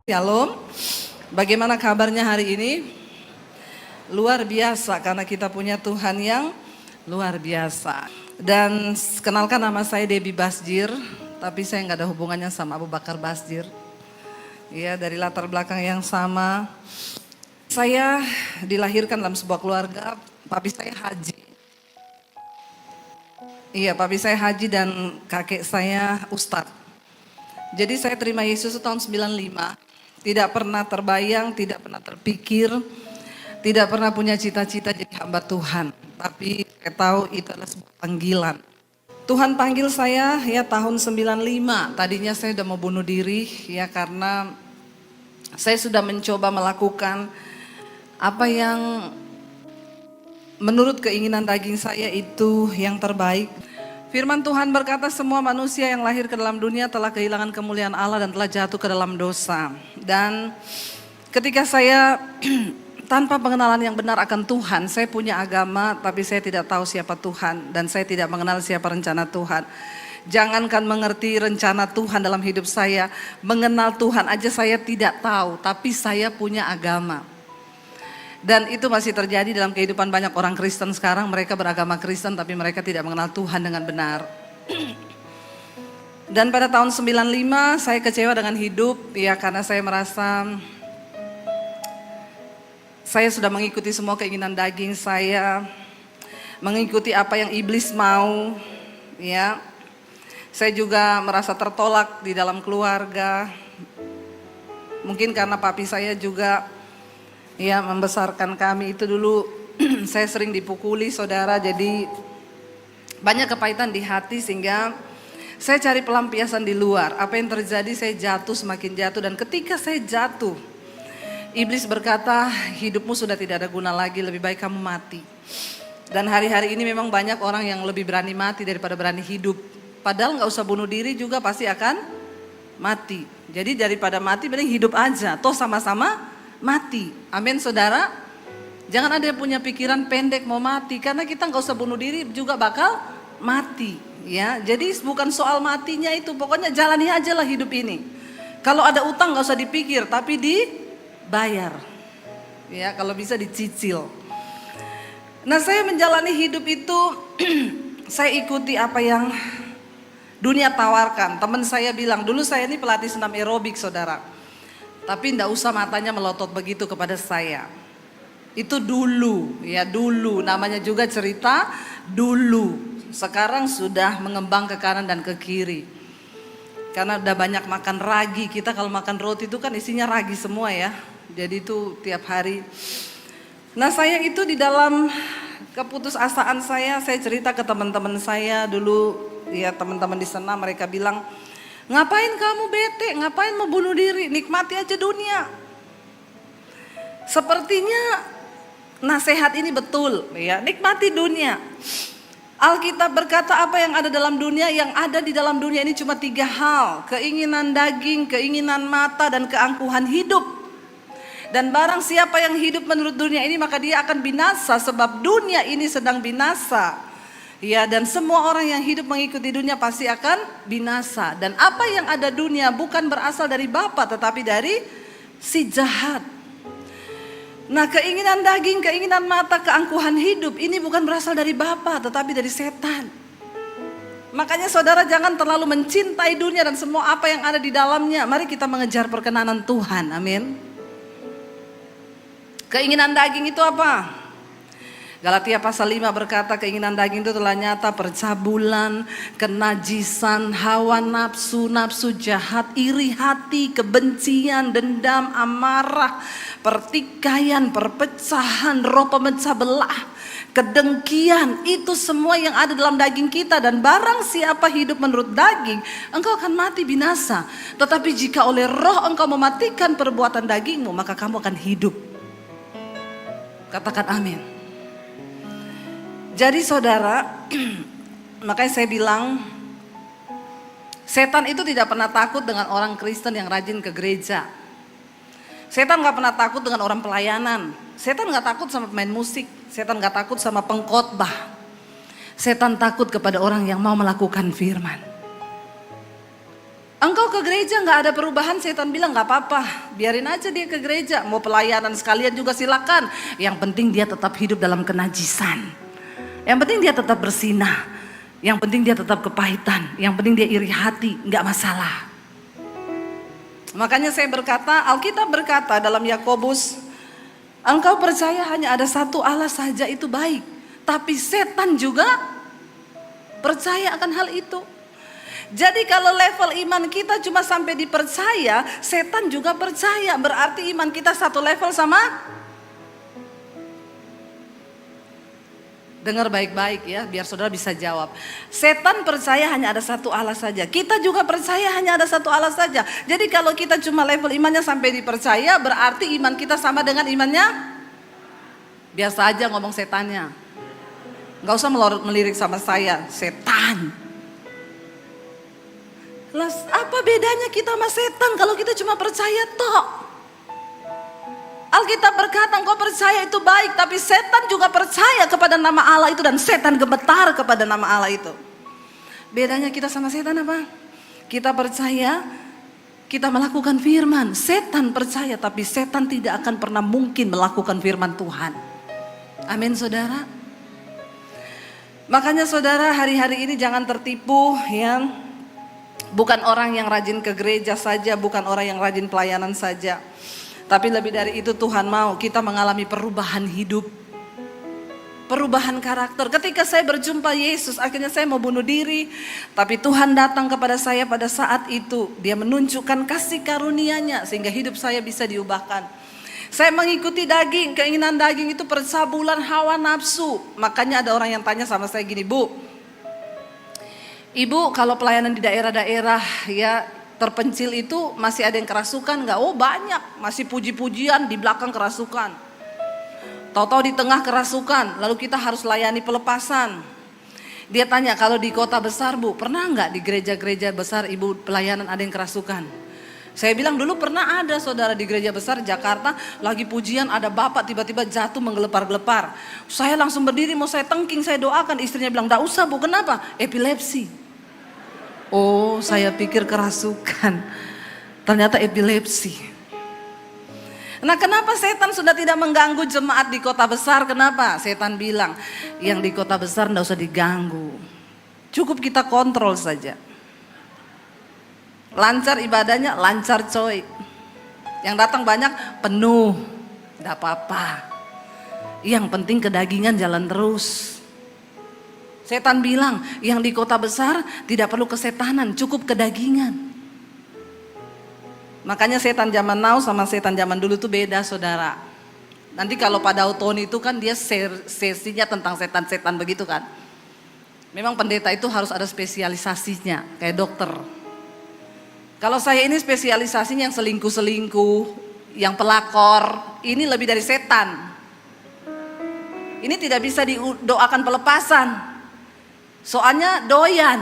Shalom, bagaimana kabarnya hari ini? Luar biasa karena kita punya Tuhan yang luar biasa. Dan kenalkan, nama saya Debbie Basjir, tapi saya nggak ada hubungannya sama Abu Bakar Basjir. Ya, dari latar belakang yang sama. Saya dilahirkan dalam sebuah keluarga, papi saya haji. Iya, papi saya haji dan kakek saya ustadz. Jadi saya terima Yesus itu tahun 95. Tidak pernah terbayang, tidak pernah terpikir, tidak pernah punya cita-cita jadi hamba Tuhan. Tapi saya tahu itu adalah sebuah panggilan. Tuhan panggil saya ya tahun 95. Tadinya saya sudah mau bunuh diri ya karena saya sudah mencoba melakukan apa yang menurut keinginan daging saya itu yang terbaik. Firman Tuhan berkata, semua manusia yang lahir ke dalam dunia telah kehilangan kemuliaan Allah dan telah jatuh ke dalam dosa. Dan ketika saya tanpa pengenalan yang benar akan Tuhan, saya punya agama tapi saya tidak tahu siapa Tuhan dan saya tidak mengenal siapa rencana Tuhan. Jangankan mengerti rencana Tuhan dalam hidup saya, mengenal Tuhan aja saya tidak tahu, tapi saya punya agama. Dan itu masih terjadi dalam kehidupan banyak orang Kristen sekarang. Mereka beragama Kristen tapi mereka tidak mengenal Tuhan dengan benar. Dan pada tahun 95 saya kecewa dengan hidup ya, karena saya merasa saya sudah mengikuti semua keinginan daging saya, mengikuti apa yang iblis mau ya. Saya juga merasa tertolak di dalam keluarga. Mungkin karena papi saya juga ya membesarkan kami itu dulu saya sering dipukuli saudara, jadi banyak kepahitan di hati sehingga saya cari pelampiasan di luar. Apa yang terjadi, saya jatuh, semakin jatuh, dan ketika saya jatuh iblis berkata, hidupmu sudah tidak ada guna lagi, lebih baik kamu mati. Dan hari-hari ini memang banyak orang yang lebih berani mati daripada berani hidup. Padahal gak usah bunuh diri juga pasti akan mati. Jadi daripada mati mending hidup aja, toh sama-sama mati. Amin saudara. Jangan ada yang punya pikiran pendek mau mati, karena kita nggak usah bunuh diri juga bakal mati ya. Jadi bukan soal matinya itu, pokoknya jalani aja lah hidup ini. Kalau ada utang nggak usah dipikir tapi dibayar ya, kalau bisa dicicil. Nah, saya menjalani hidup itu saya ikuti apa yang dunia tawarkan. Teman saya bilang, dulu saya ini pelatih senam aerobik saudara, tapi enggak usah matanya melotot begitu kepada saya. Itu dulu ya, dulu namanya juga cerita dulu. Sekarang sudah mengembang ke kanan dan ke kiri. Karena udah banyak makan ragi. Kita kalau makan roti itu kan isinya ragi semua ya. Jadi itu tiap hari. Nah, saya itu di dalam keputusasaan saya cerita ke teman-teman saya dulu ya, teman-teman di sana, mereka bilang, ngapain kamu bete, ngapain mau bunuh diri, nikmati aja dunia. Sepertinya nasihat ini betul ya, nikmati dunia. Alkitab berkata apa yang ada dalam dunia, yang ada di dalam dunia ini cuma 3 hal. Keinginan daging, keinginan mata, dan keangkuhan hidup. Dan barang siapa yang hidup menurut dunia ini maka dia akan binasa, sebab dunia ini sedang binasa. Ya, dan semua orang yang hidup mengikuti dunia pasti akan binasa. Dan apa yang ada dunia bukan berasal dari Bapa tetapi dari si jahat. Nah, keinginan daging, keinginan mata, keangkuhan hidup ini bukan berasal dari Bapa tetapi dari setan. Makanya saudara jangan terlalu mencintai dunia dan semua apa yang ada di dalamnya. Mari kita mengejar perkenanan Tuhan. Amin. Keinginan daging itu apa? Galatia pasal 5 berkata, keinginan daging itu telah nyata, percabulan, kenajisan, hawa nafsu, nafsu jahat, iri hati, kebencian, dendam, amarah, pertikaian, perpecahan, roh pemecah belah, kedengkian. Itu semua yang ada dalam daging kita. Dan barang siapa hidup menurut daging, engkau akan mati binasa. Tetapi jika oleh roh engkau mematikan perbuatan dagingmu, maka kamu akan hidup. Katakan amin. Jadi saudara, makanya saya bilang, setan itu tidak pernah takut dengan orang Kristen yang rajin ke gereja. Setan gak pernah takut dengan orang pelayanan. Setan gak takut sama pemain musik. Setan gak takut sama pengkhotbah. Setan takut kepada orang yang mau melakukan firman. Engkau ke gereja nggak ada perubahan, setan bilang nggak apa-apa, biarin aja dia ke gereja, mau pelayanan sekalian juga silakan. Yang penting dia tetap hidup dalam kenajisan. Yang penting dia tetap bersinah. Yang penting dia tetap kepahitan. Yang penting dia iri hati, nggak masalah. Makanya saya berkata, Alkitab berkata dalam Yakobus, engkau percaya hanya ada satu Allah saja itu baik. Tapi setan juga percaya akan hal itu. Jadi kalau level iman kita cuma sampai dipercaya, setan juga percaya. Berarti iman kita satu level sama. Dengar baik-baik ya, biar saudara bisa jawab. Setan percaya hanya ada satu Allah saja. Kita juga percaya hanya ada satu Allah saja. Jadi kalau kita cuma level imannya sampai dipercaya, berarti iman kita sama dengan imannya. Biasa aja ngomong setannya. Gak usah melirik sama saya, setan. Lah, apa bedanya kita sama setan kalau kita cuma percaya toh? Alkitab berkata engkau percaya itu baik, tapi setan juga percaya kepada nama Allah itu dan setan gemetar kepada nama Allah itu. Bedanya kita sama setan apa? Kita percaya, kita melakukan firman. Setan percaya tapi setan tidak akan pernah mungkin melakukan firman Tuhan. Amin saudara. Makanya saudara hari-hari ini jangan tertipu ya. Bukan orang yang rajin ke gereja saja, bukan orang yang rajin pelayanan saja. Tapi lebih dari itu Tuhan mau kita mengalami perubahan hidup. Perubahan karakter. Ketika saya berjumpa Yesus, akhirnya saya mau bunuh diri. Tapi Tuhan datang kepada saya pada saat itu. Dia menunjukkan kasih karunia-Nya sehingga hidup saya bisa diubahkan. Saya mengikuti daging, keinginan daging itu percabulan hawa nafsu. Makanya ada orang yang tanya sama saya gini, Bu, Ibu kalau pelayanan di daerah-daerah ya terpencil itu masih ada yang kerasukan nggak? Oh banyak, masih puji-pujian di belakang kerasukan. Tahu-tahu di tengah kerasukan, lalu kita harus layani pelepasan. Dia tanya kalau di kota besar Bu, pernah nggak di gereja-gereja besar Ibu pelayanan ada yang kerasukan? Saya bilang dulu pernah ada saudara di gereja besar Jakarta, lagi pujian ada bapak tiba-tiba jatuh menggelepar-gelepar. Saya langsung berdiri mau saya tengking, saya doakan, istrinya bilang enggak usah Bu, kenapa? Epilepsi. Oh, saya pikir kerasukan. Ternyata epilepsi. Nah, kenapa setan sudah tidak mengganggu jemaat di kota besar? Kenapa? Setan bilang, yang di kota besar enggak usah diganggu. Cukup kita kontrol saja. Lancar ibadahnya, lancar coy. Yang datang banyak, penuh. Enggak apa-apa. Yang penting kedagingan jalan terus. Setan bilang, yang di kota besar tidak perlu kesetanan, cukup kedagingan. Makanya setan zaman now sama setan zaman dulu tuh beda saudara. Nanti kalau pada Tony itu kan dia sesinya tentang setan-setan begitu kan. Memang pendeta itu harus ada spesialisasinya, kayak dokter. Kalau saya ini spesialisasinya yang selingkuh-selingkuh, yang pelakor, ini lebih dari setan. Ini tidak bisa didoakan pelepasan. Soalnya doyan.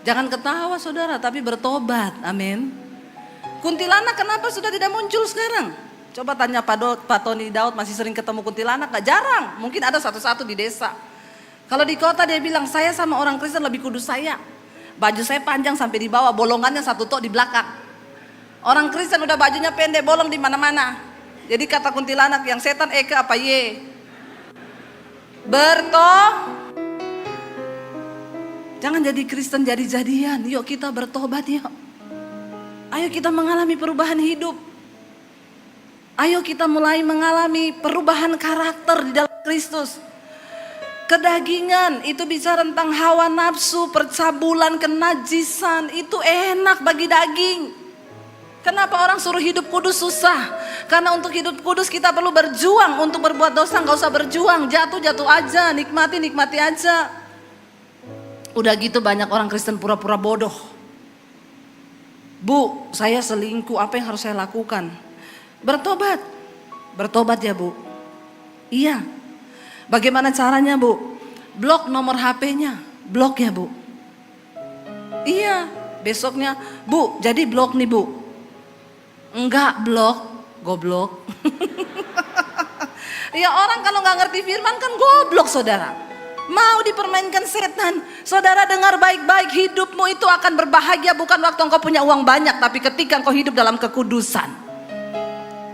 Jangan ketawa saudara, tapi bertobat. Amin. Kuntilanak kenapa sudah tidak muncul sekarang? Coba tanya Pak Tony Daud, masih sering ketemu kuntilanak? Gak, jarang, mungkin ada satu-satu di desa. Kalau di kota dia bilang, saya sama orang Kristen lebih kudus saya. Baju saya panjang sampai di bawah, bolongannya satu tok di belakang. Orang Kristen udah bajunya pendek, bolong di mana-mana. Jadi kata kuntilanak, yang setan Eka apa ye? Jangan jadi Kristen jadi-jadian. Yuk kita bertobat yuk. Ayo kita mengalami perubahan hidup. Ayo kita mulai mengalami perubahan karakter di dalam Kristus. Kedagingan itu bicara tentang hawa nafsu, percabulan, kenajisan. Itu enak bagi daging. Kenapa orang suruh hidup kudus susah? Karena untuk hidup kudus kita perlu berjuang. Untuk berbuat dosa gak usah berjuang. Jatuh-jatuh aja, nikmati aja. Udah gitu banyak orang Kristen pura-pura bodoh. Bu, saya selingkuh, apa yang harus saya lakukan? Bertobat. Bertobat ya Bu. Iya. Bagaimana caranya Bu? Blok nomor HP-nya. Blok ya Bu. Iya. Besoknya, Bu, jadi blok nih Bu. Enggak blok, goblok. Ya orang kalau nggak ngerti firman kan goblok saudara. Mau dipermainkan setan. Saudara dengar baik-baik, hidupmu itu akan berbahagia bukan waktu engkau punya uang banyak, tapi ketika engkau hidup dalam kekudusan.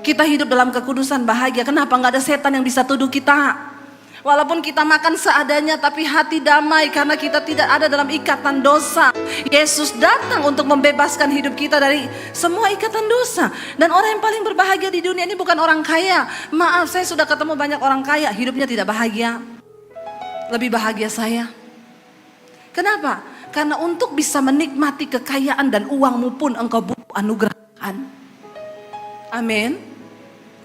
Kita hidup dalam kekudusan bahagia. Kenapa? Nggak ada setan yang bisa tuduh kita. Walaupun kita makan seadanya, tapi hati damai karena kita tidak ada dalam ikatan dosa. Yesus datang untuk membebaskan hidup kita dari semua ikatan dosa. Dan orang yang paling berbahagia di dunia ini bukan orang kaya. Maaf, saya sudah ketemu banyak orang kaya, hidupnya tidak bahagia. Lebih bahagia saya. Kenapa? Karena untuk bisa menikmati kekayaan dan uangmu pun engkau butuh anugerah Tuhan. Amin.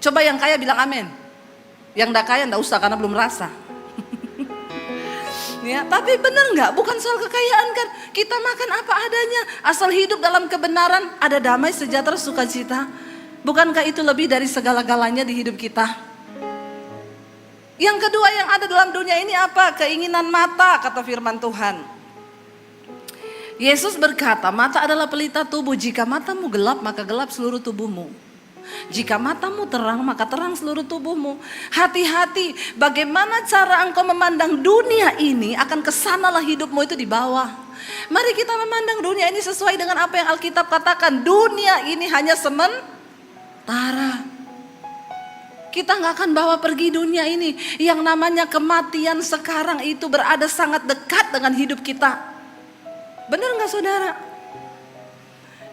Coba yang kaya bilang amin. Yang enggak kaya enggak usah karena belum rasa. Ya, tapi benar nggak? Bukan soal kekayaan kan? Kita makan apa adanya, asal hidup dalam kebenaran, ada damai, sejahtera, sukacita. Bukankah itu lebih dari segala-galanya di hidup kita? Yang kedua yang ada dalam dunia ini apa? Keinginan mata, kata firman Tuhan. Yesus berkata, mata adalah pelita tubuh. Jika matamu gelap, maka gelap seluruh tubuhmu. Jika matamu terang, maka terang seluruh tubuhmu. Hati-hati, bagaimana cara engkau memandang dunia ini, akan kesanalah hidupmu itu di bawah. Mari kita memandang dunia ini sesuai dengan apa yang Alkitab katakan. Dunia ini hanya sementara. Kita nggak akan bawa pergi dunia ini. Yang namanya kematian sekarang itu berada sangat dekat dengan hidup kita. Benar nggak saudara?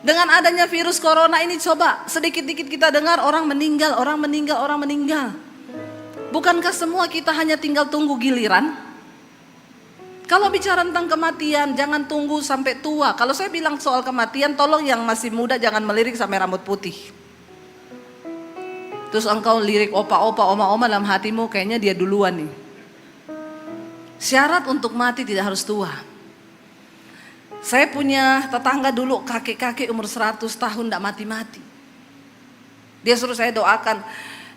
Dengan adanya virus corona ini, coba sedikit-dikit kita dengar orang meninggal, orang meninggal, orang meninggal. Bukankah semua kita hanya tinggal tunggu giliran? Kalau bicara tentang kematian, jangan tunggu sampai tua. Kalau saya bilang soal kematian, tolong yang masih muda jangan melirik sampai rambut putih. Terus engkau lirik opa-opa, oma-oma dalam hatimu, kayaknya dia duluan nih. Syarat untuk mati tidak harus tua. Saya punya tetangga dulu, kakek-kakek umur 100 tahun tidak mati-mati. Dia suruh saya doakan.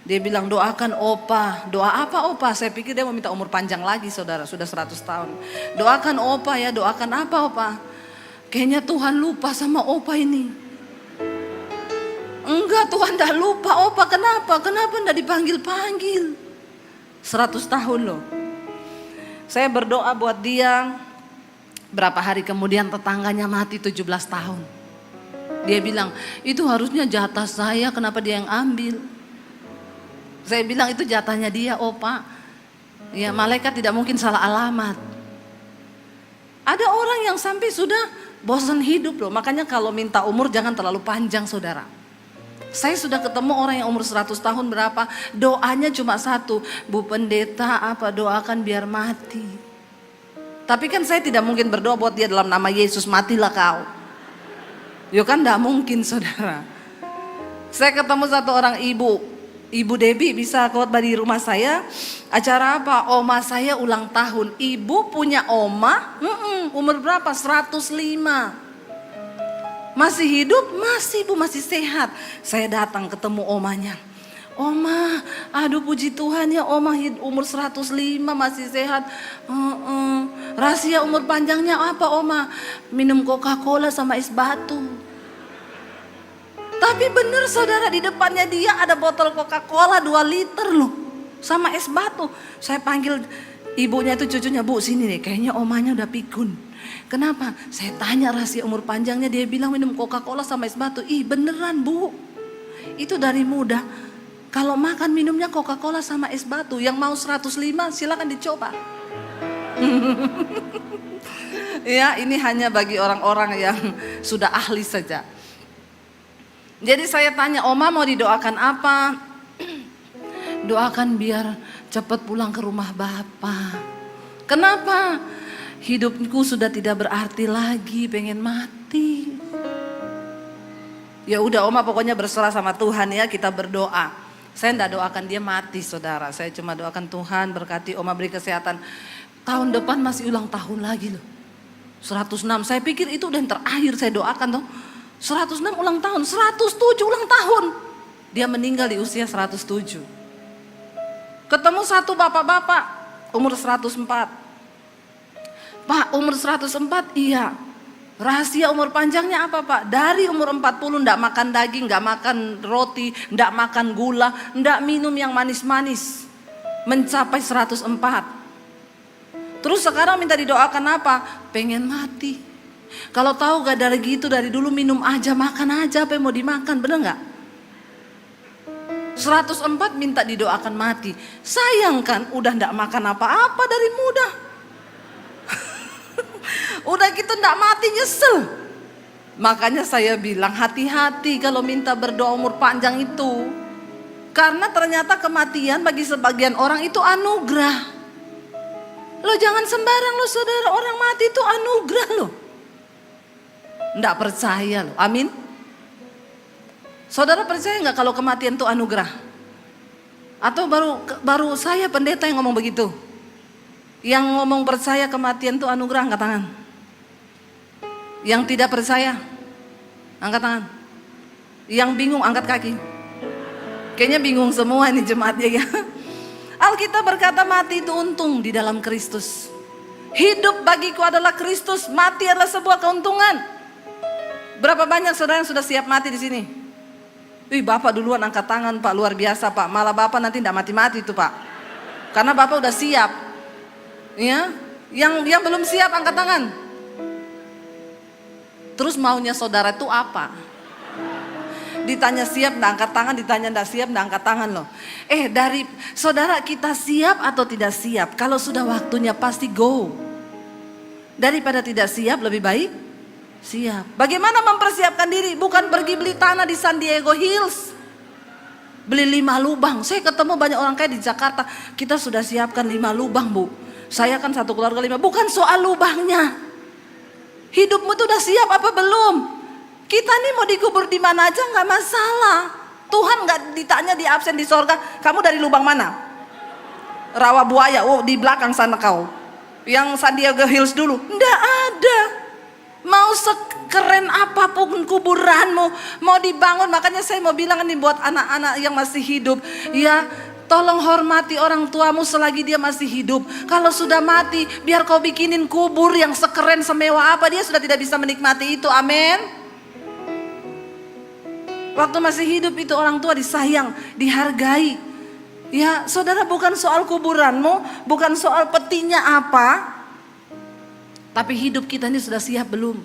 Dia bilang, doakan opa. Doa apa opa? Saya pikir dia mau minta umur panjang lagi saudara, sudah 100 tahun. Doakan opa ya, doakan apa opa? Kayaknya Tuhan lupa sama opa ini. Enggak, Tuhan dah lupa opa. Kenapa? Kenapa enggak dipanggil-panggil? 100 tahun loh. Saya berdoa buat dia. Berapa hari kemudian tetangganya mati 17 tahun. Dia bilang, itu harusnya jatah saya, kenapa dia yang ambil? Saya bilang itu jatahnya dia opa. Ya, malaikat tidak mungkin salah alamat. Ada orang yang sampai sudah bosan hidup loh. Makanya kalau minta umur jangan terlalu panjang saudara. Saya sudah ketemu orang yang umur 100 tahun berapa, doanya cuma satu, Bu Pendeta apa doakan biar mati. Tapi kan saya tidak mungkin berdoa buat dia dalam nama Yesus, matilah kau. Ya kan tidak mungkin saudara. Saya ketemu satu orang Ibu Debbie bisa khotbah di rumah saya. Acara apa? Oma saya ulang tahun. Ibu punya oma, umur berapa? 105. Masih hidup? Masih Bu, masih sehat. Saya datang ketemu omanya. Oma, aduh puji Tuhan ya oma umur 105 masih sehat. Rahasia umur panjangnya apa oma? Minum Coca-Cola sama es batu. Tapi benar saudara, di depannya dia ada botol Coca-Cola 2 liter loh. Sama es batu. Saya panggil ibunya itu cucunya, Bu sini nih, kayaknya omanya udah pikun. Kenapa? Saya tanya rahasia umur panjangnya, dia bilang minum Coca-Cola sama es batu. Ih beneran Bu, itu dari muda. Kalau makan minumnya Coca-Cola sama es batu. Yang mau 105 silakan dicoba. Ya ini hanya bagi orang-orang yang sudah ahli saja. Jadi saya tanya, Oma mau didoakan apa? Doakan biar cepat pulang ke rumah Bapak. Kenapa? Hidupku sudah tidak berarti lagi, pengen mati. Ya udah Oma pokoknya berserah sama Tuhan ya, kita berdoa. Saya tidak doakan dia mati saudara, saya cuma doakan Tuhan berkati Oma beri kesehatan. Tahun depan masih ulang tahun lagi loh. 106, saya pikir itu udah yang terakhir saya doakan tuh. 106 ulang tahun, 107 ulang tahun. Dia meninggal di usia 107. Ketemu satu bapak-bapak umur 104. Pak umur 104 iya. Rahasia umur panjangnya apa Pak? Dari umur 40 enggak makan daging, enggak makan roti, enggak makan gula, enggak minum yang manis-manis. Mencapai 104. Terus sekarang minta didoakan apa? Pengen mati. Kalau tahu gak dari gitu, dari dulu minum aja, makan aja apa yang mau dimakan, bener gak? 104 minta didoakan mati. Sayang kan, udah gak makan apa-apa dari muda. Udah gitu gak mati, nyesel. Makanya saya bilang hati-hati kalau minta berdoa umur panjang itu. Karena ternyata kematian bagi sebagian orang itu anugerah. Lo jangan sembarang lo saudara, orang mati itu anugerah lo. Nggak percaya lo, amin. Saudara percaya nggak kalau kematian itu anugerah? Atau baru saya pendeta yang ngomong begitu? Yang ngomong percaya kematian itu anugerah, angkat tangan. Yang tidak percaya, angkat tangan. Yang bingung, angkat kaki. Kayaknya bingung semua ini jemaatnya ya. Alkitab berkata mati itu untung di dalam Kristus. Hidup bagiku adalah Kristus, mati adalah sebuah keuntungan. Berapa banyak saudara yang sudah siap mati di sini? Wih, Bapak duluan angkat tangan Pak, luar biasa Pak. Malah Bapak nanti tidak mati-mati itu Pak. Karena Bapak udah siap. Ya, yang belum siap angkat tangan. Terus maunya saudara itu apa? Ditanya siap, nggak angkat tangan, ditanya nggak siap, nggak angkat tangan loh. Dari saudara, kita siap atau tidak siap? Kalau sudah waktunya pasti go. Daripada tidak siap, lebih baik siap. Bagaimana mempersiapkan diri? Bukan pergi beli tanah di San Diego Hills, beli 5 lubang. Saya ketemu banyak orang kaya di Jakarta, kita sudah siapkan 5 lubang Bu. Saya kan satu keluarga 5. Bukan soal lubangnya. Hidupmu tuh udah siap apa belum? Kita nih mau dikubur di mana aja nggak masalah. Tuhan nggak ditanya di absen di sorga, kamu dari lubang mana? Rawa buaya, oh di belakang sana kau. Yang San Diego Hills dulu, nggak ada. Mau sekeren apapun kuburanmu, mau dibangun. Makanya saya mau bilang nih buat anak-anak yang masih hidup, ya tolong hormati orang tuamu selagi dia masih hidup. Kalau sudah mati, biar kau bikinin kubur yang sekeren semewah apa, dia sudah tidak bisa menikmati itu, amin. Waktu masih hidup itu orang tua disayang, dihargai. Ya saudara, bukan soal kuburanmu, bukan soal petinya apa, tapi hidup kita ini sudah siap belum?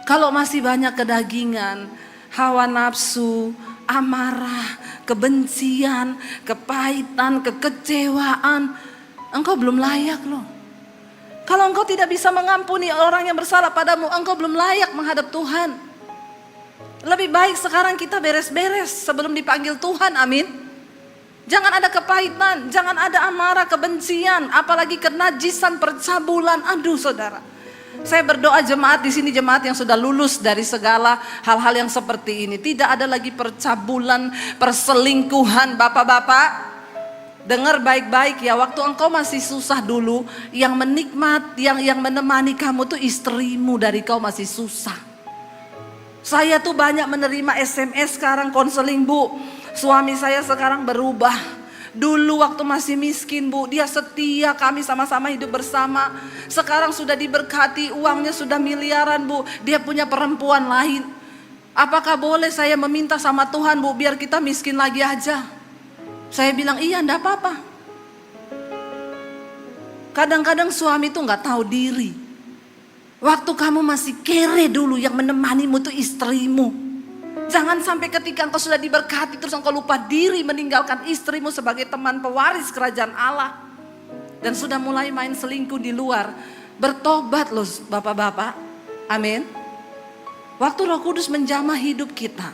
Kalau masih banyak kedagingan, hawa nafsu, amarah, kebencian, kepahitan, kekecewaan, engkau belum layak loh. Kalau engkau tidak bisa mengampuni orang yang bersalah padamu, engkau belum layak menghadap Tuhan. Lebih baik sekarang kita beres-beres sebelum dipanggil Tuhan, amin. Jangan ada kepahitan, jangan ada amarah, kebencian, apalagi kenajisan, percabulan. Aduh saudara, saya berdoa jemaat di sini, jemaat yang sudah lulus dari segala hal-hal yang seperti ini. Tidak ada lagi percabulan, perselingkuhan. Bapak-bapak, dengar baik-baik ya, waktu engkau masih susah dulu, yang yang menemani kamu tuh istrimu, dari kau masih susah. Saya tuh banyak menerima SMS sekarang konseling Bu. Suami saya sekarang berubah. Dulu waktu masih miskin Bu, dia setia, kami sama-sama hidup bersama. Sekarang sudah diberkati, uangnya sudah miliaran Bu. Dia punya perempuan lain. Apakah boleh saya meminta sama Tuhan Bu, biar kita miskin lagi aja? Saya bilang iya, enggak apa-apa. Kadang-kadang suami tuh nggak tahu diri. Waktu kamu masih kere dulu, yang menemanimu tuh istrimu. Jangan sampai ketika engkau sudah diberkati terus engkau lupa diri, meninggalkan istrimu sebagai teman pewaris kerajaan Allah. Dan sudah mulai main selingkuh di luar. Bertobat loh bapak-bapak, amin. Waktu Roh Kudus menjamah hidup kita.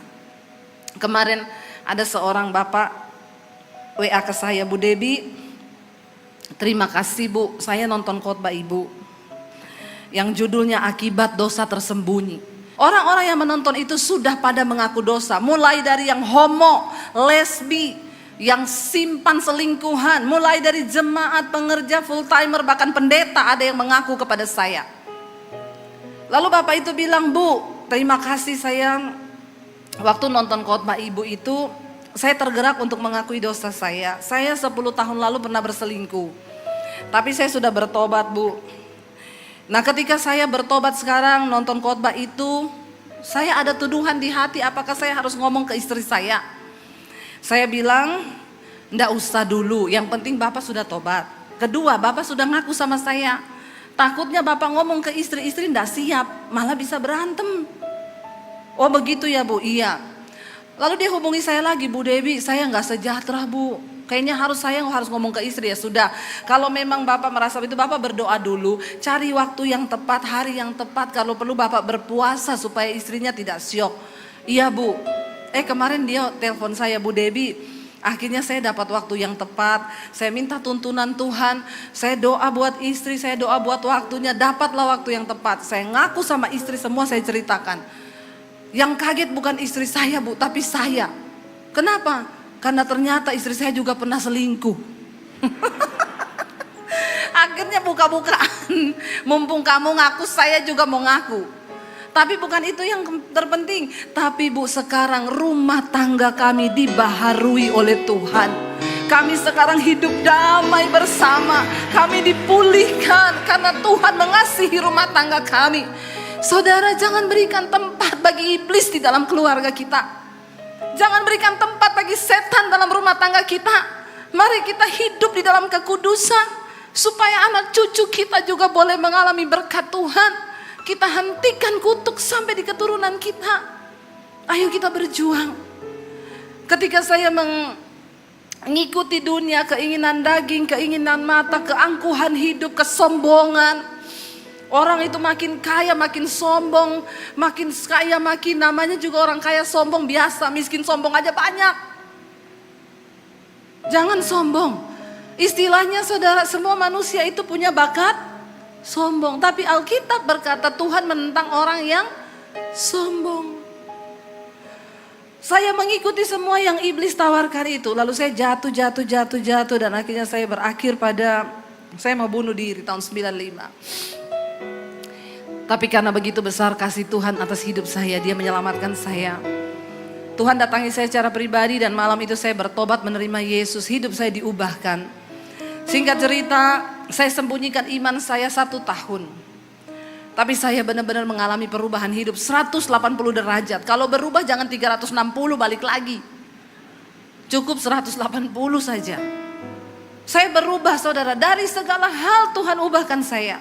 Kemarin ada seorang bapak WA ke saya, Bu Debi, terima kasih Bu, saya nonton khotbah Ibu yang judulnya Akibat Dosa Tersembunyi. Orang-orang yang menonton itu sudah pada mengaku dosa, mulai dari yang homo, lesbi, yang simpan selingkuhan, mulai dari jemaat, pengerja, full timer, bahkan pendeta ada yang mengaku kepada saya. Lalu bapak itu bilang, Bu, terima kasih sayang, waktu nonton khotbah Ibu itu saya tergerak untuk mengakui dosa saya. Saya 10 tahun lalu pernah berselingkuh, tapi saya sudah bertobat Bu. Nah ketika saya bertobat sekarang nonton khotbah itu, saya ada tuduhan di hati, apakah saya harus ngomong ke istri saya? Saya bilang, ndak usah dulu, yang penting Bapak sudah tobat. Kedua, Bapak sudah ngaku sama saya. Takutnya Bapak ngomong ke istri, istri enggak siap, malah bisa berantem. Oh begitu ya Bu, iya. Lalu dia hubungi saya lagi, Bu Dewi, saya nggak sejahtera Bu. Kayaknya saya harus ngomong ke istri. Ya sudah, kalau memang Bapak merasa itu, Bapak berdoa dulu. Cari waktu yang tepat, hari yang tepat. Kalau perlu Bapak berpuasa supaya istrinya tidak syok. Iya Bu. Kemarin dia telepon saya, Bu Dewi. Akhirnya saya dapat waktu yang tepat. Saya minta tuntunan Tuhan. Saya doa buat istri, saya doa buat waktunya. Dapatlah waktu yang tepat. Saya ngaku sama istri, semua saya ceritakan. Yang kaget bukan istri saya Bu, tapi saya. Kenapa? Karena ternyata istri saya juga pernah selingkuh. Akhirnya buka-bukaan. Mumpung kamu ngaku, saya juga mau ngaku. Tapi bukan itu yang terpenting. Tapi Bu, sekarang rumah tangga kami dibaharui oleh Tuhan. Kami sekarang hidup damai bersama. Kami dipulihkan karena Tuhan mengasihi rumah tangga kami. Saudara, jangan berikan tempat bagi iblis di dalam keluarga kita. Jangan berikan tempat bagi setan dalam rumah tangga kita. Mari kita hidup di dalam kekudusan, supaya anak cucu kita juga boleh mengalami berkat Tuhan. Kita hentikan kutuk sampai di keturunan kita. Ayo kita berjuang. Ketika saya mengikuti dunia, keinginan daging, keinginan mata, keangkuhan hidup, kesombongan, orang itu makin kaya, makin sombong, makin kaya, makin namanya juga orang kaya sombong biasa, miskin sombong aja banyak. Jangan sombong. Istilahnya saudara, semua manusia itu punya bakat sombong. Tapi Alkitab berkata Tuhan menentang orang yang sombong. Saya mengikuti semua yang iblis tawarkan itu. Lalu saya jatuh. Dan akhirnya saya berakhir pada, saya mau bunuh diri tahun 95. Tapi karena begitu besar kasih Tuhan atas hidup saya, Dia menyelamatkan saya. Tuhan datangi saya secara pribadi dan malam itu saya bertobat menerima Yesus. Hidup saya diubahkan. Singkat cerita, saya sembunyikan iman saya 1 tahun. Tapi saya benar-benar mengalami perubahan hidup 180 derajat. Kalau berubah jangan 360 balik lagi. Cukup 180 saja. Saya berubah saudara, dari segala hal Tuhan ubahkan saya.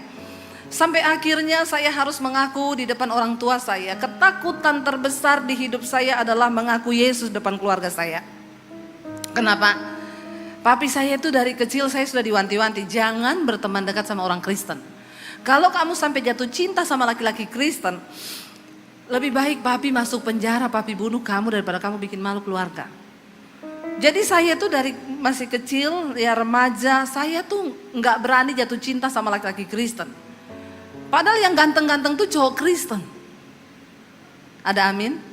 Sampai akhirnya saya harus mengaku di depan orang tua saya. Ketakutan terbesar di hidup saya adalah mengaku Yesus depan keluarga saya. Kenapa? Papi saya itu dari kecil saya sudah diwanti-wanti, jangan berteman dekat sama orang Kristen. Kalau kamu sampai jatuh cinta sama laki-laki Kristen, lebih baik papi masuk penjara, papi bunuh kamu daripada kamu bikin malu keluarga. Jadi saya tuh dari masih kecil, ya remaja, saya tuh nggak berani jatuh cinta sama laki-laki Kristen. Padahal yang ganteng-ganteng tuh cowok Kristen. Ada amin?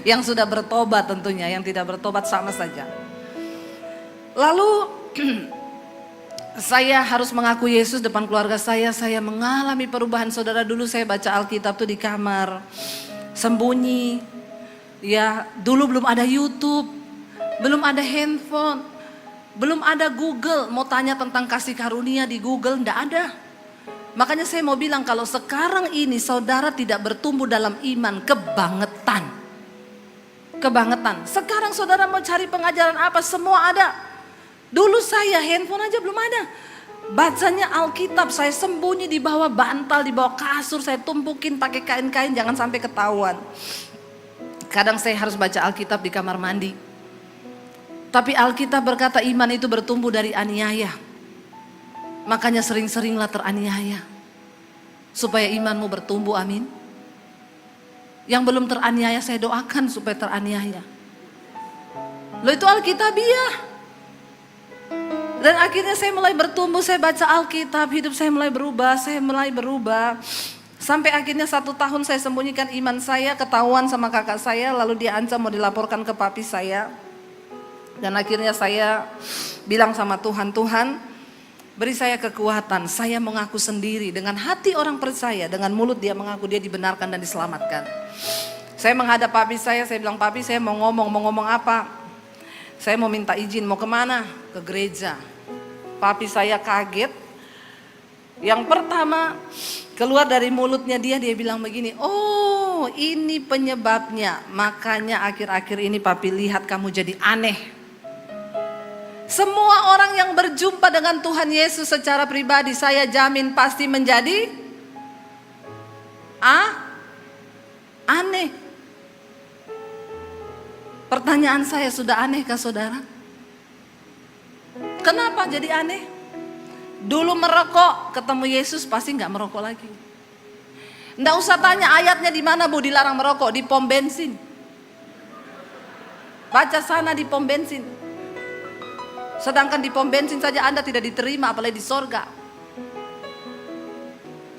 Yang sudah bertobat tentunya, yang tidak bertobat sama saja. Lalu saya harus mengaku Yesus depan keluarga saya mengalami perubahan. Saudara, dulu saya baca Alkitab tuh di kamar, sembunyi. Ya, dulu belum ada YouTube, belum ada handphone. Belum ada Google, mau tanya tentang kasih karunia di Google, enggak ada. Makanya saya mau bilang kalau sekarang ini saudara tidak bertumbuh dalam iman, kebangetan. Kebangetan. Sekarang saudara mau cari pengajaran apa, semua ada. Dulu saya handphone aja belum ada. Bacanya Alkitab, saya sembunyi di bawah bantal, di bawah kasur, saya tumpukin pakai kain-kain jangan sampai ketahuan. Kadang saya harus baca Alkitab di kamar mandi. Tapi Alkitab berkata iman itu bertumbuh dari aniaya. Makanya sering-seringlah teraniaya. Supaya imanmu bertumbuh, amin. Yang belum teraniaya saya doakan supaya teraniaya. Loh itu Alkitabiah. Dan akhirnya saya mulai bertumbuh, saya baca Alkitab, hidup saya mulai berubah. Sampai akhirnya 1 tahun saya sembunyikan iman saya, ketahuan sama kakak saya, lalu dia ancam mau dilaporkan ke papi saya. Dan akhirnya saya bilang sama Tuhan, Tuhan beri saya kekuatan, saya mengaku sendiri. Dengan hati orang percaya, dengan mulut dia mengaku dia dibenarkan dan diselamatkan. Saya menghadap papi saya bilang, papi saya mau ngomong apa? Saya mau minta izin, mau kemana? Ke gereja. Papi saya kaget. Yang pertama keluar dari mulutnya dia bilang begini, oh ini penyebabnya. Makanya akhir-akhir ini papi lihat kamu jadi aneh. Semua orang yang berjumpa dengan Tuhan Yesus secara pribadi, saya jamin pasti menjadi aneh. Pertanyaan saya, sudah anehkah saudara? Kenapa jadi aneh? Dulu merokok, ketemu Yesus pasti nggak merokok lagi. Nggak usah tanya ayatnya di mana Bu dilarang merokok, di pom bensin. Baca sana di pom bensin. Sedangkan di pom bensin saja Anda tidak diterima, apalagi di sorga.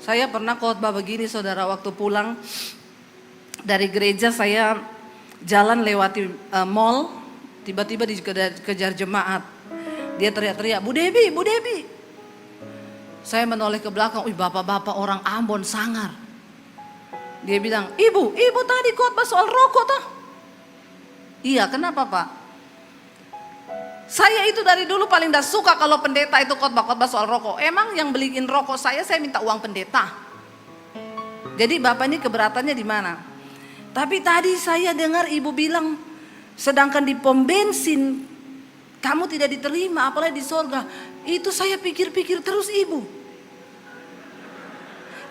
Saya pernah khotbah begini saudara, waktu pulang dari gereja saya jalan lewati mall, tiba-tiba dikejar jemaat. Dia teriak-teriak, Bu Debi, Bu Debi. Saya menoleh ke belakang, bapak-bapak orang Ambon sangar. Dia bilang, ibu tadi khotbah soal rokok toh? Iya, kenapa Pak? Saya itu dari dulu paling gak suka kalau pendeta itu khotbah soal rokok. Emang yang beliin rokok saya minta uang pendeta. Jadi bapak ini keberatannya di mana? Tapi tadi saya dengar ibu bilang, sedangkan di pom bensin kamu tidak diterima, apalagi di sorga. Itu saya pikir-pikir terus ibu.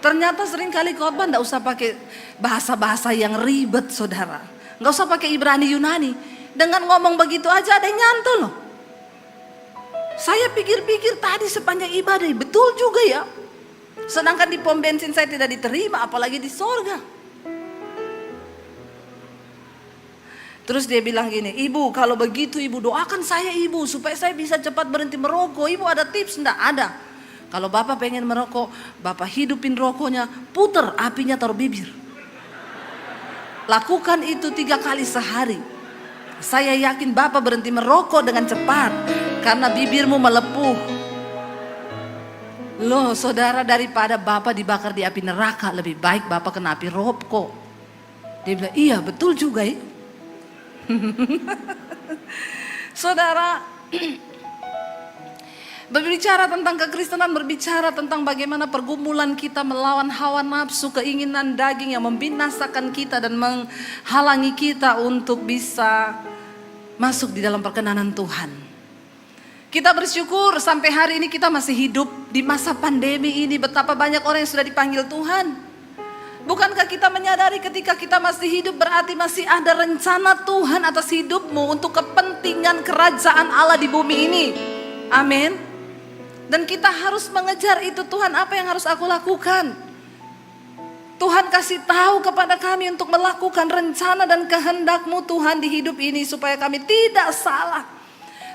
Ternyata sering kali khotbah gak usah pakai bahasa-bahasa yang ribet saudara. Gak usah pakai Ibrani Yunani. Dengan ngomong begitu aja ada yang nyantol loh. Saya pikir-pikir tadi sepanjang ibadah, betul juga ya. Sedangkan di pom bensin saya tidak diterima, apalagi di sorga. Terus dia bilang gini, ibu kalau begitu ibu doakan saya ibu, supaya saya bisa cepat berhenti merokok. Ibu ada tips? Enggak ada. Kalau bapak pengen merokok, bapak hidupin rokoknya, puter apinya taruh bibir. Lakukan itu 3 kali sehari. Saya yakin bapak berhenti merokok dengan cepat, karena bibirmu melepuh. Loh saudara, daripada bapak dibakar di api neraka, lebih baik bapak kena api rokok. Dia bilang, iya betul juga ya. Saudara, berbicara tentang kekristenan, berbicara tentang bagaimana pergumulan kita melawan hawa nafsu, keinginan daging yang membinasakan kita dan menghalangi kita untuk bisa masuk di dalam perkenanan Tuhan. Kita bersyukur sampai hari ini kita masih hidup di masa pandemi ini. Betapa banyak orang yang sudah dipanggil Tuhan. Bukankah kita menyadari ketika kita masih hidup berarti masih ada rencana Tuhan atas hidupmu untuk kepentingan kerajaan Allah di bumi ini. Amin. Dan kita harus mengejar itu. Tuhan, apa yang harus aku lakukan? Tuhan kasih tahu kepada kami untuk melakukan rencana dan kehendak-Mu Tuhan di hidup ini supaya kami tidak salah.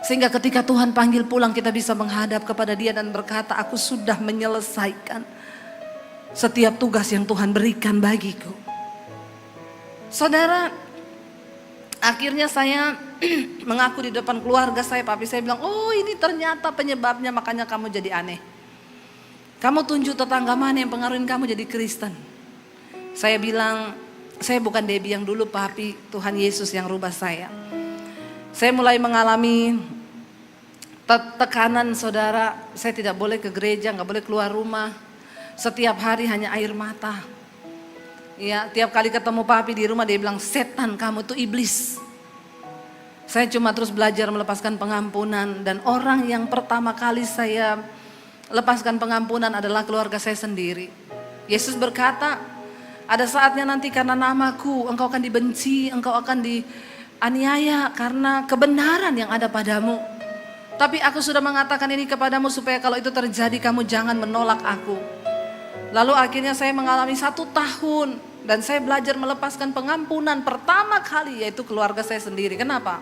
Sehingga ketika Tuhan panggil pulang kita bisa menghadap kepada Dia dan berkata, aku sudah menyelesaikan setiap tugas yang Tuhan berikan bagiku. Saudara, akhirnya saya mengaku di depan keluarga saya, papi saya bilang, oh ini ternyata penyebabnya makanya kamu jadi aneh. Kamu tunjuk tetangga mana yang pengaruhin kamu jadi Kristen. Saya bilang, saya bukan Debbie yang dulu papi, Tuhan Yesus yang rubah saya. Saya mulai mengalami tekanan saudara, saya tidak boleh ke gereja, gak boleh keluar rumah. Setiap hari hanya air mata. Ya, tiap kali ketemu papi di rumah dia bilang, setan kamu itu iblis. Saya cuma terus belajar melepaskan pengampunan. Dan orang yang pertama kali saya lepaskan pengampunan adalah keluarga saya sendiri. Yesus berkata, ada saatnya nanti karena namaku engkau akan dibenci, engkau akan dianiaya karena kebenaran yang ada padamu. Tapi aku sudah mengatakan ini kepadamu supaya kalau itu terjadi kamu jangan menolak aku. Lalu akhirnya saya mengalami 1 tahun dan saya belajar melepaskan pengampunan pertama kali, yaitu keluarga saya sendiri. Kenapa?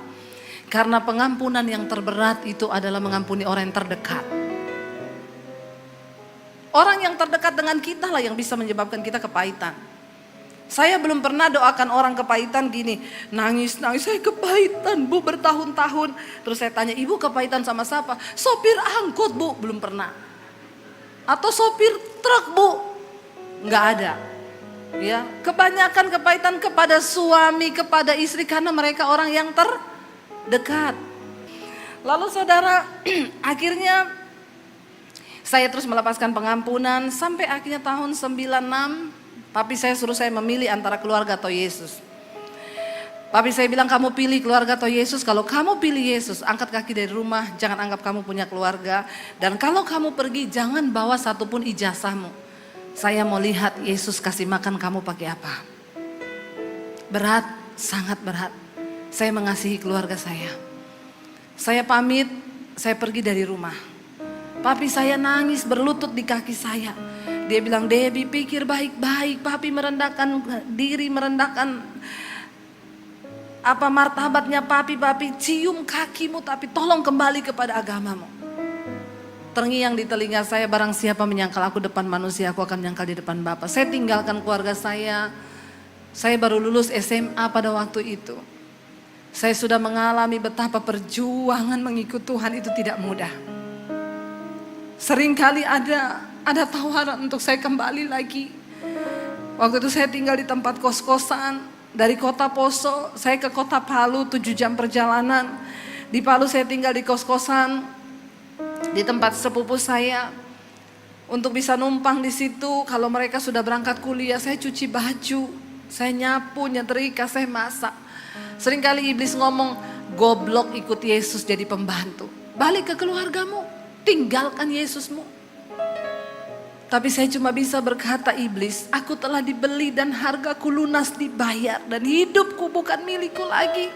Karena pengampunan yang terberat itu adalah mengampuni orang yang terdekat. Orang yang terdekat dengan kita lah yang bisa menyebabkan kita kepahitan. Saya belum pernah doakan orang kepahitan gini, nangis, saya kepahitan Bu bertahun-tahun. Terus saya tanya, ibu kepahitan sama siapa? Sopir angkot Bu, belum pernah. Atau sopir truk Bu, nggak ada. Ya, kebanyakan kepahitan kepada suami, kepada istri karena mereka orang yang terdekat. Lalu saudara, akhirnya saya terus melepaskan pengampunan sampai akhirnya tahun 96, papi saya suruh saya memilih antara keluarga atau Yesus. Papi saya bilang, kamu pilih keluarga atau Yesus? Kalau kamu pilih Yesus, angkat kaki dari rumah, jangan anggap kamu punya keluarga. Dan kalau kamu pergi, jangan bawa satupun ijazahmu. Saya mau lihat Yesus kasih makan kamu pakai apa. Berat, sangat berat. Saya mengasihi keluarga saya. Saya pamit, saya pergi dari rumah. Papi saya nangis berlutut di kaki saya. Dia bilang, Debbie pikir baik-baik. Papi merendahkan diri, merendahkan apa martabatnya papi cium kakimu, tapi tolong kembali kepada agamamu. Terngiang di telinga saya, barang siapa menyangkal aku depan manusia, aku akan menyangkal di depan Bapa. Saya tinggalkan keluarga saya baru lulus SMA pada waktu itu. Saya sudah mengalami betapa perjuangan mengikut Tuhan itu tidak mudah. Seringkali ada tawaran untuk saya kembali lagi. Waktu itu saya tinggal di tempat kos-kosan. Dari kota Poso, saya ke kota Palu 7 jam perjalanan. Di Palu saya tinggal di kos-kosan, di tempat sepupu saya. Untuk bisa numpang di situ, kalau mereka sudah berangkat kuliah, saya cuci baju, saya nyapu, nyetrika, saya masak. Seringkali iblis ngomong, goblok ikut Yesus jadi pembantu. Balik ke keluargamu, tinggalkan Yesusmu. Tapi saya cuma bisa berkata, iblis, aku telah dibeli dan hargaku lunas dibayar. Dan hidupku bukan milikku lagi.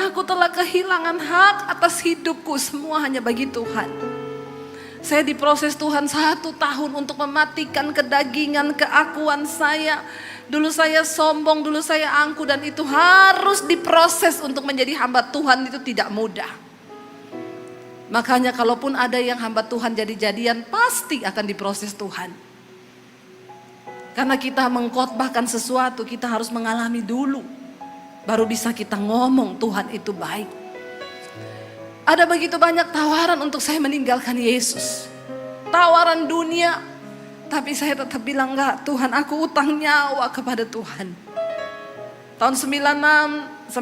Aku telah kehilangan hak atas hidupku, semua hanya bagi Tuhan. Saya diproses Tuhan 1 tahun untuk mematikan kedagingan, keakuan saya. Dulu saya sombong, dulu saya angku, dan itu harus diproses untuk menjadi hamba Tuhan, itu tidak mudah. Makanya kalaupun ada yang hamba Tuhan jadi-jadian, pasti akan diproses Tuhan. Karena kita mengkhotbahkan sesuatu, kita harus mengalami dulu. Baru bisa kita ngomong Tuhan itu baik. Ada begitu banyak tawaran untuk saya meninggalkan Yesus. Tawaran dunia. Tapi saya tetap bilang, enggak, Tuhan, aku utang nyawa kepada Tuhan. Tahun 97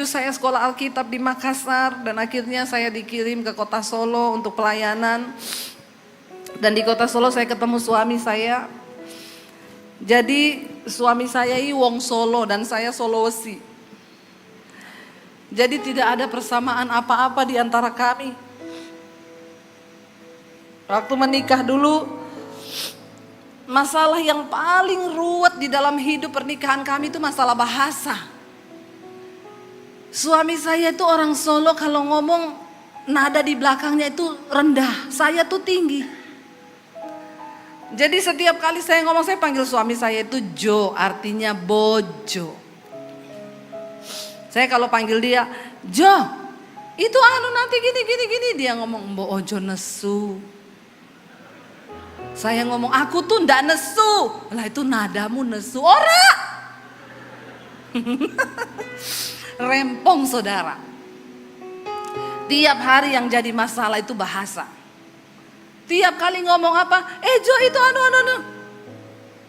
saya sekolah Alkitab di Makassar, dan akhirnya saya dikirim ke kota Solo untuk pelayanan. Dan di kota Solo saya ketemu suami saya. Jadi suami saya ini wong Solo dan saya Sulawesi. Jadi tidak ada persamaan apa-apa di antara kami. Waktu menikah dulu, masalah yang paling ruwet di dalam hidup pernikahan kami itu masalah bahasa. Suami saya itu orang Solo, kalau ngomong nada di belakangnya itu rendah, saya tuh tinggi. Jadi setiap kali saya ngomong, saya panggil suami saya itu Jo, artinya bojo. Saya kalau panggil dia, Jo, itu nanti gini, dia ngomong, Mbok ojo nesu. Saya ngomong, aku tuh ndak nesu. Lah itu nadamu nesu. Ora. Rempong saudara. Tiap hari yang jadi masalah itu bahasa. Tiap kali ngomong apa, Jo itu anu.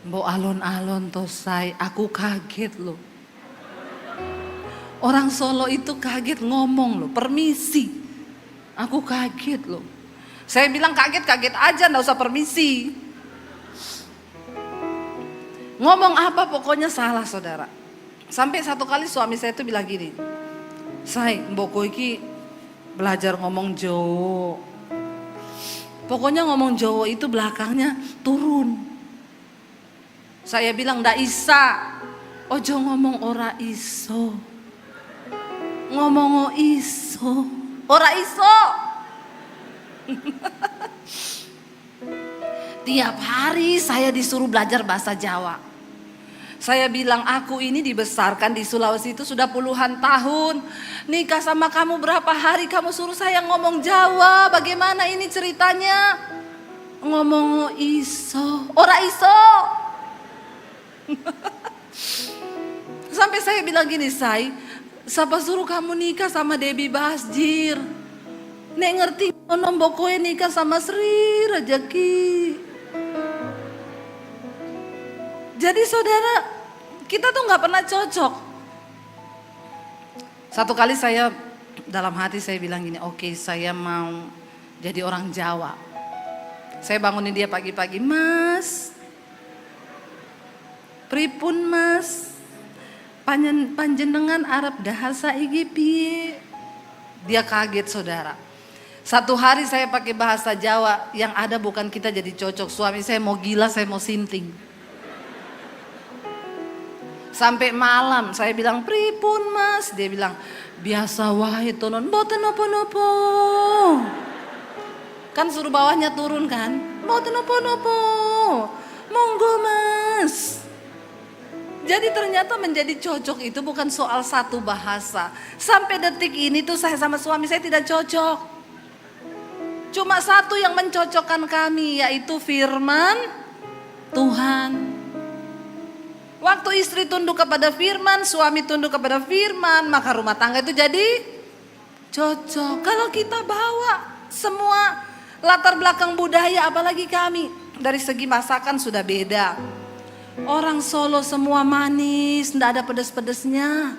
Mbok alon-alon tosai, aku kaget loh. Orang Solo itu kaget ngomong loh, permisi. Aku kaget loh. Saya bilang kaget aja, nggak usah permisi. Ngomong apa pokoknya salah saudara. Sampai satu kali suami saya itu bilang gini, Say, mboko iki belajar ngomong Jawa. Pokoknya ngomong Jawa itu belakangnya turun. Saya bilang ndak isa. Ojo ngomong ora iso. Ngomong iso. Ora iso. Tiap hari saya disuruh belajar bahasa Jawa. Saya bilang, aku ini dibesarkan di Sulawesi itu sudah puluhan tahun. Nikah sama kamu berapa hari kamu suruh saya ngomong Jawa. Bagaimana ini ceritanya? Ngomong iso. Ora iso. Sampai saya bilang gini, Say, siapa suruh kamu nikah sama Debbie Basjir? Nek ngerti ngono bokoe nikah sama Sri Rejeki. Jadi saudara, kita tuh nggak pernah cocok. Satu kali saya dalam hati saya bilang gini, oke, saya mau jadi orang Jawa. Saya bangunin dia pagi-pagi, Mas, pripun Mas, Panjenengan Arab bahasa iki piye? Dia kaget saudara. Satu hari saya pakai bahasa Jawa, yang ada bukan kita jadi cocok. Suami saya mau gila, saya mau sinting. Sampai malam saya bilang, pripun mas? Dia bilang, biasa wae tonon, boten nopo-nopo. Kan suruh bawahnya turun kan, boten nopo-nopo. Monggo mas. Jadi ternyata menjadi cocok itu bukan soal satu bahasa. Sampai detik ini tuh saya sama suami saya tidak cocok. Cuma satu yang mencocokkan kami, yaitu firman Tuhan. Waktu istri tunduk kepada firman, suami tunduk kepada firman, maka rumah tangga itu jadi cocok. Kalau kita bawa semua latar belakang budaya, apalagi kami, dari segi masakan sudah beda. Orang Solo semua manis, tidak ada pedas-pedasnya.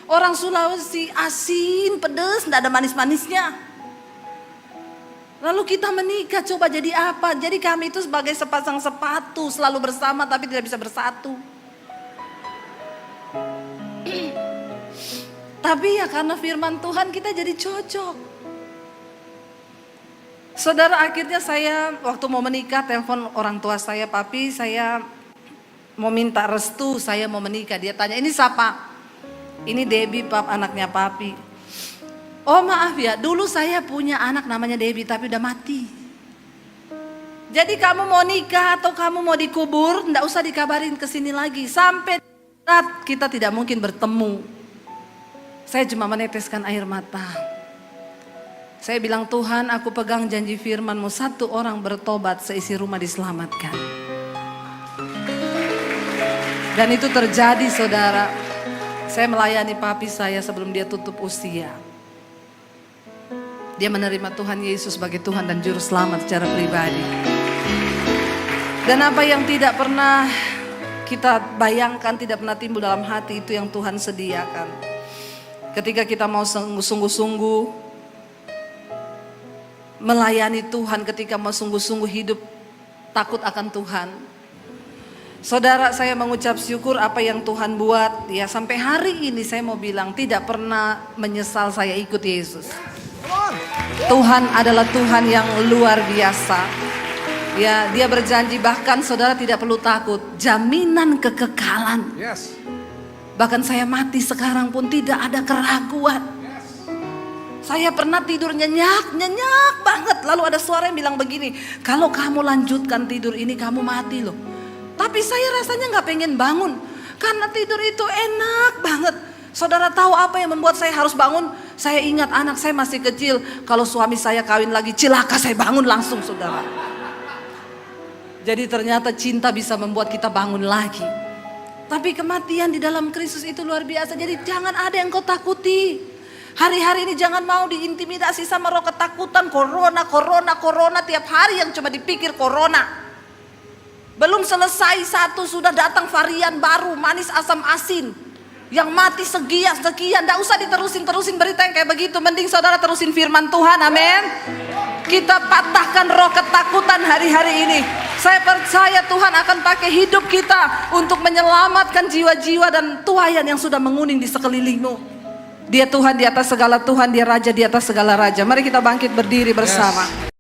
Orang Sulawesi asin, pedas, tidak ada manis-manisnya. Lalu kita menikah, coba jadi apa? Jadi kami itu sebagai sepasang sepatu, selalu bersama tapi tidak bisa bersatu. Tapi ya karena firman Tuhan kita jadi cocok. Saudara, akhirnya saya waktu mau menikah telepon orang tua saya, papi saya mau minta restu, saya mau menikah. Dia tanya, ini siapa? Ini Debbie, pap, anaknya papi. Oh maaf ya, dulu saya punya anak namanya Debbie tapi udah mati. Jadi kamu mau nikah atau kamu mau dikubur, enggak usah dikabarin kesini lagi. Sampai saat kita tidak mungkin bertemu. Saya cuma meneteskan air mata. Saya bilang, Tuhan, aku pegang janji firman-Mu, satu orang bertobat, seisi rumah diselamatkan. Dan itu terjadi saudara. Saya melayani papi saya sebelum dia tutup usia. Dia menerima Tuhan Yesus sebagai Tuhan dan Juru Selamat secara pribadi. Dan apa yang tidak pernah kita bayangkan, tidak pernah timbul dalam hati, itu yang Tuhan sediakan. Ketika kita mau sungguh-sungguh melayani Tuhan, ketika mau sungguh-sungguh hidup takut akan Tuhan. Saudara, saya mengucap syukur apa yang Tuhan buat. Ya sampai hari ini saya mau bilang tidak pernah menyesal saya ikut Yesus. Tuhan adalah Tuhan yang luar biasa. Ya, Dia berjanji bahkan saudara tidak perlu takut, jaminan kekekalan. Yes. Bahkan saya mati sekarang pun tidak ada keraguan. Saya pernah tidur nyenyak banget. Lalu ada suara yang bilang begini, kalau kamu lanjutkan tidur ini kamu mati loh. Tapi saya rasanya gak pengen bangun, karena tidur itu enak banget. Saudara tahu apa yang membuat saya harus bangun? Saya ingat anak saya masih kecil. Kalau suami saya kawin lagi cilaka, saya bangun langsung saudara. Jadi ternyata cinta bisa membuat kita bangun lagi. Tapi kematian di dalam Kristus itu luar biasa. Jadi jangan ada yang kau takuti. Hari-hari ini jangan mau diintimidasi sama roh ketakutan. Corona tiap hari yang cuma dipikir corona. Belum selesai satu sudah datang varian baru, manis asam asin. Yang mati sekian. Tidak usah diterusin berita yang kayak begitu. Mending saudara terusin firman Tuhan, amin. Kita patahkan roh ketakutan hari-hari ini. Saya percaya Tuhan akan pakai hidup kita untuk menyelamatkan jiwa-jiwa dan tuayan yang sudah menguning di sekelilingmu. Dia Tuhan di atas segala Tuhan, Dia Raja di atas segala Raja. Mari kita bangkit berdiri bersama. Yes.